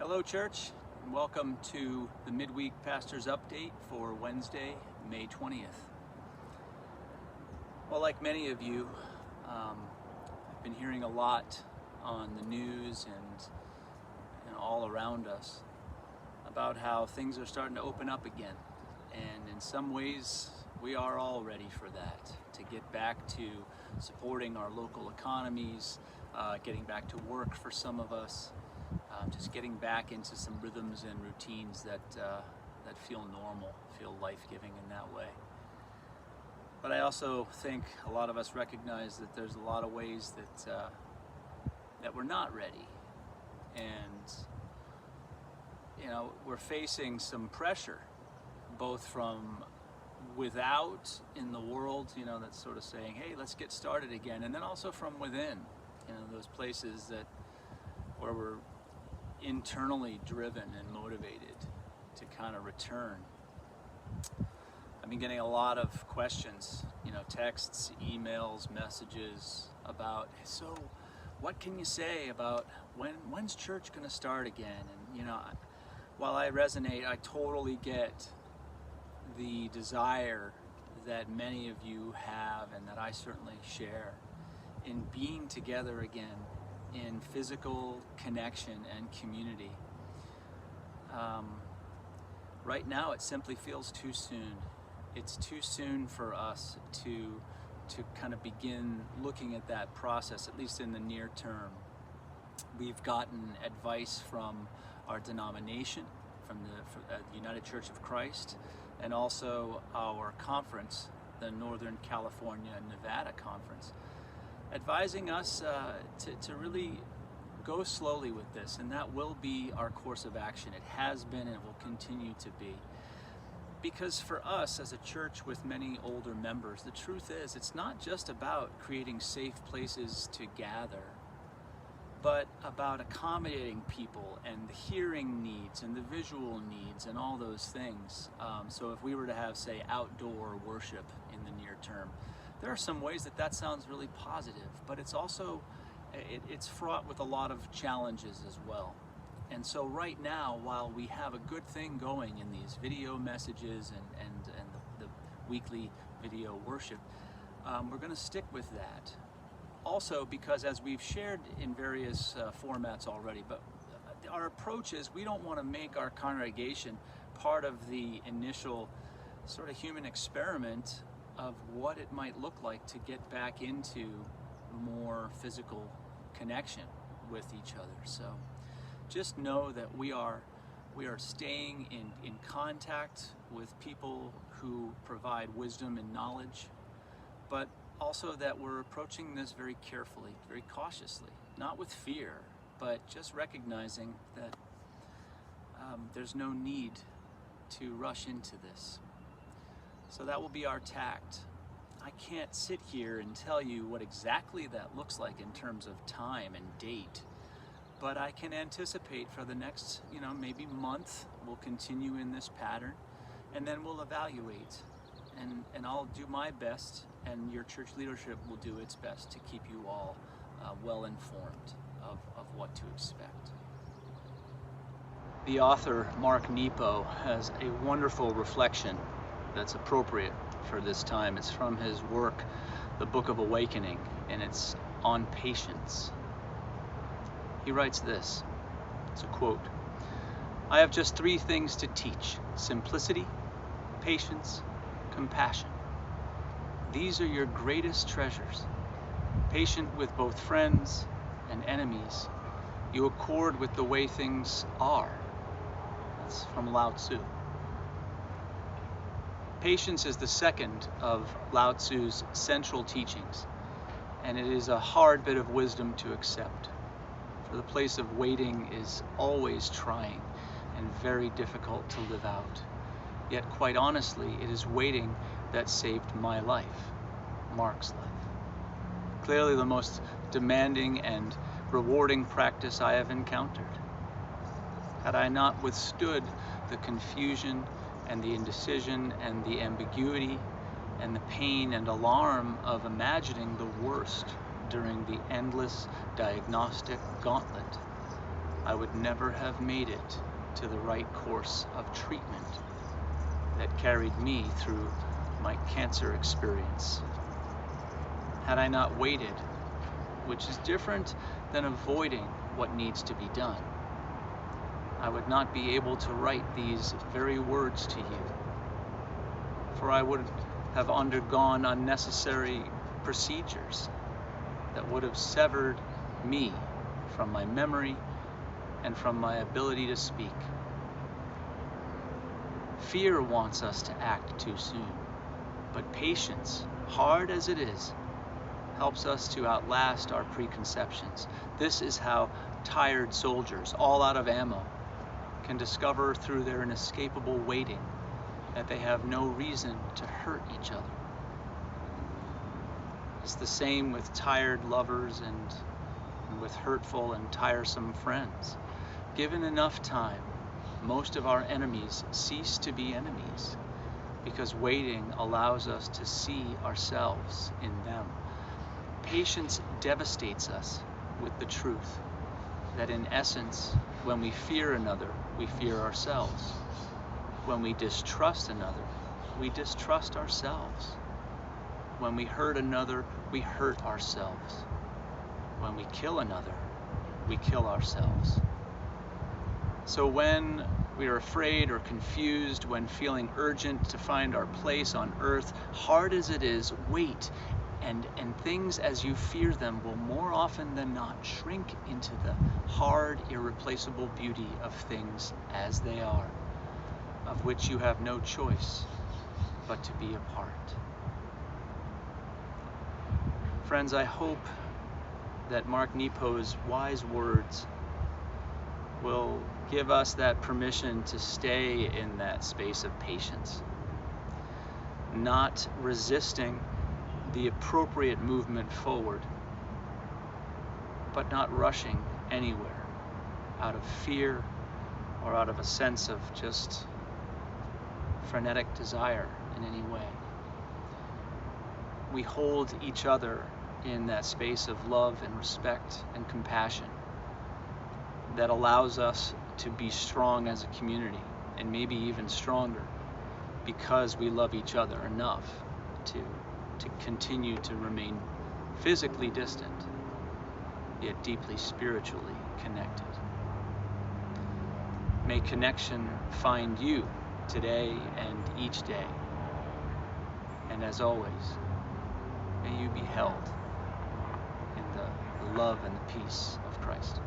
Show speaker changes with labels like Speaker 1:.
Speaker 1: Hello, church, and welcome to the Midweek Pastor's Update for Wednesday, May 20th. Well, like many of you, I've been hearing a lot on the news and all around us about how things are starting to open up again. And in some ways, we are all ready for that, to get back to supporting our local economies, getting back to work for some of us. Just getting back into some rhythms and routines that feel normal, feel life-giving in that way. But I also think a lot of us recognize that there's a lot of ways that we're not ready, and we're facing some pressure, both from without in the world, that's sort of saying, hey, let's get started again, and then also from within, those places where we're internally driven and motivated to kind of return. I've been getting a lot of questions, texts, emails, messages about, so what can you say about when's church going to start again? And while I resonate, I totally get the desire that many of you have and that I certainly share in being together again in physical connection and community. Right now it simply feels too soon. It's too soon for us to kind of begin looking at that process, at least in the near term. We've gotten advice from our denomination, from the United Church of Christ, and also our conference, the Northern California and Nevada Conference, advising us to really go slowly with this, and that will be our course of action. It has been and it will continue to be. Because for us as a church with many older members, the truth is it's not just about creating safe places to gather, but about accommodating people and the hearing needs and the visual needs and all those things. So if we were to have, say, outdoor worship in the near term, there are some ways that sounds really positive, but it's also, it's fraught with a lot of challenges as well. And so right now, while we have a good thing going in these video messages and the weekly video worship, we're going to stick with that. Also because, as we've shared in various formats already, but our approach is we don't want to make our congregation part of the initial sort of human experiment of what it might look like to get back into more physical connection with each other. So just know that we are staying in contact with people who provide wisdom and knowledge, but also that we're approaching this very carefully, very cautiously, not with fear, but just recognizing that there's no need to rush into this. So that will be our tact. I can't sit here and tell you what exactly that looks like in terms of time and date, but I can anticipate for the next, maybe month, we'll continue in this pattern, and then we'll evaluate, and I'll do my best, and your church leadership will do its best to keep you all well informed of what to expect. The author, Mark Nepo, has a wonderful reflection that's appropriate for this time. It's from his work, The Book of Awakening, and it's on patience. He writes this, it's a quote, "I have just 3 things to teach: simplicity, patience, compassion. These are your greatest treasures. Patient with both friends and enemies, you accord with the way things are." That's from Lao Tzu. Patience is the second of Lao Tzu's central teachings, and it is a hard bit of wisdom to accept, for the place of waiting is always trying and very difficult to live out. Yet quite honestly, it is waiting that saved my life, Mark's life. Clearly the most demanding and rewarding practice I have encountered. Had I not withstood the confusion and the indecision and the ambiguity and the pain and alarm of imagining the worst during the endless diagnostic gauntlet, I would never have made it to the right course of treatment that carried me through my cancer experience. Had I not waited, which is different than avoiding what needs to be done, I would not be able to write these very words to you, for I would have undergone unnecessary procedures that would have severed me from my memory and from my ability to speak. Fear wants us to act too soon, but patience, hard as it is, helps us to outlast our preconceptions. This is how tired soldiers, all out of ammo, can discover through their inescapable waiting that they have no reason to hurt each other. It's the same with tired lovers and with hurtful and tiresome friends. Given enough time, most of our enemies cease to be enemies, because waiting allows us to see ourselves in them. Patience devastates us with the truth that in essence, when we fear another, we fear ourselves. When we distrust another, we distrust ourselves. When we hurt another, we hurt ourselves. When we kill another, we kill ourselves. So when we are afraid or confused, when feeling urgent to find our place on earth, hard as it is, wait, and things as you fear them will more often than not shrink into the hard, irreplaceable beauty of things as they are, of which you have no choice but to be a part. Friends, I hope that Mark Nepo's wise words will give us that permission to stay in that space of patience, not resisting the appropriate movement forward, but not rushing anywhere out of fear or out of a sense of just frenetic desire in any way. We hold each other in that space of love and respect and compassion that allows us to be strong as a community, and maybe even stronger because we love each other enough to continue to remain physically distant, yet deeply spiritually connected. May connection find you today and each day. And as always, may you be held in the love and the peace of Christ.